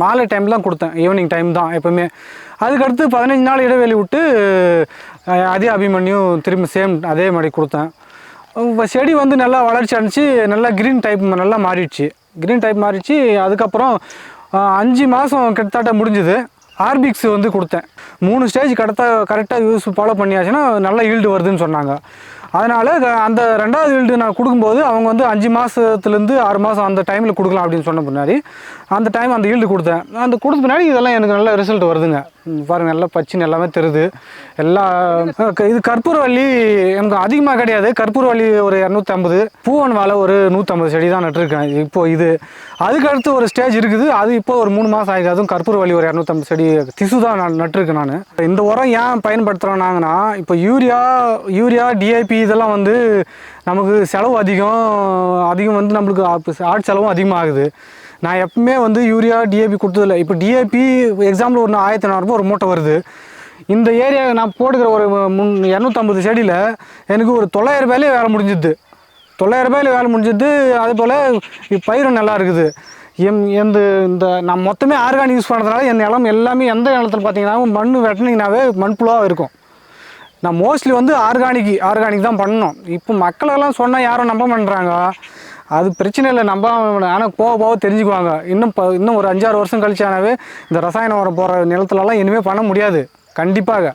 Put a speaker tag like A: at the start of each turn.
A: மாலை டைம் தான் கொடுத்தேன், ஈவினிங் டைம் தான் எப்போவுமே. அதுக்கடுத்து 15 நாள் இடைவெளி விட்டு அதே அபிமன்யும் திரும்பி சேம் அதே மாதிரி கொடுத்தேன். செடி வந்து நல்லா வளர்ச்சி அடைஞ்சி நல்லா க்ரீன் டைப் நல்லா மாறிடுச்சு. அதுக்கப்புறம் 5 மாதம் கிட்டத்தட்ட முடிஞ்சுது. ஆர்பிக்ஸ் வந்து கொடுத்தேன். 3 ஸ்டேஜ் கரெக்டாக யூஸ் ஃபாலோ பண்ணியாச்சுன்னா நல்லா ஈல்டு வருதுன்னு சொன்னாங்க. அதனால் அந்த 2வது ஈல்டு நான் கொடுக்கும்போது அவங்க வந்து 5 மாதத்துலேருந்து 6 மாதம் அந்த டைமில் கொடுக்கலாம் அப்படின்னு சொன்ன பின்னாடி அந்த டைம் அந்த ஈல்டு கொடுத்தேன். அந்த கொடுத்த பின்னாடி இதெல்லாம் எனக்கு நல்ல ரிசல்ட் வருதுங்க. பாருங்கள், நல்லா பச்சின்னு எல்லாமே தெரியுது. இது கற்பூரவள்ளி எனக்கு அதிகமாக கிடையாது. கற்பூரவள்ளி ஒரு 250, பூவன் வாழை ஒரு 150 செடி தான் நட்டுருக்கேன் இப்போது. அதுக்கடுத்து ஒரு ஸ்டேஜ் இருக்குது, அது இப்போ ஒரு 3 மாதம் ஆகிடுது. அதுவும் கற்பூரவள்ளி ஒரு 250 செடி திசு தான் நான் நட்டுருக்கேன். நான் இந்த உரம் ஏன் பயன்படுத்துகிறோன்னாங்கன்னா, இப்போ யூரியா டிஐபி இதெல்லாம் வந்து நமக்கு செலவு அதிகம் வந்து நம்மளுக்கு ஆட் செலவும் அதிகமாகுது. நான் எப்பவுமே வந்து யூரியா டிஏபி கொடுத்ததில்லை. இப்போ டிஏபி எக்ஸாம்பிள் ஒரு 1400 ஒரு மூட்டை வருது. இந்த ஏரியா நான் போடுகிற ஒரு 250 செடியில் எனக்கு ஒரு 900 ரூபாயிலே வேலை முடிஞ்சுது. 900 ரூபாயில் வேலை முடிஞ்சுது. அதுபோல் பயிரும் நல்லா இருக்குது. இந்த நான் மொத்தமே ஆர்கானிக் யூஸ் பண்ணுறதுனால என் நிலம் எல்லாமே எந்த நிலத்தில் பார்த்தீங்கன்னா மண் வெட்டினீங்கன்னாவே மண்புழுவாக இருக்கும். நான் மோஸ்ட்லி வந்து ஆர்கானிக் தான் பண்ணணும். இப்போ மக்களெல்லாம் சொன்னால் யாரும் நம்ப பண்ணுறாங்க. அது பிரச்சனை இல்லை, நம்ப. ஆனால் போக தெரிஞ்சுக்குவாங்க. இன்னும் ஒரு 5-6 வருஷம் கழிச்சானாவே இந்த ரசாயன உரம் போகிற நிலத்துலலாம் இனிமேல் பண்ண முடியாது கண்டிப்பாக.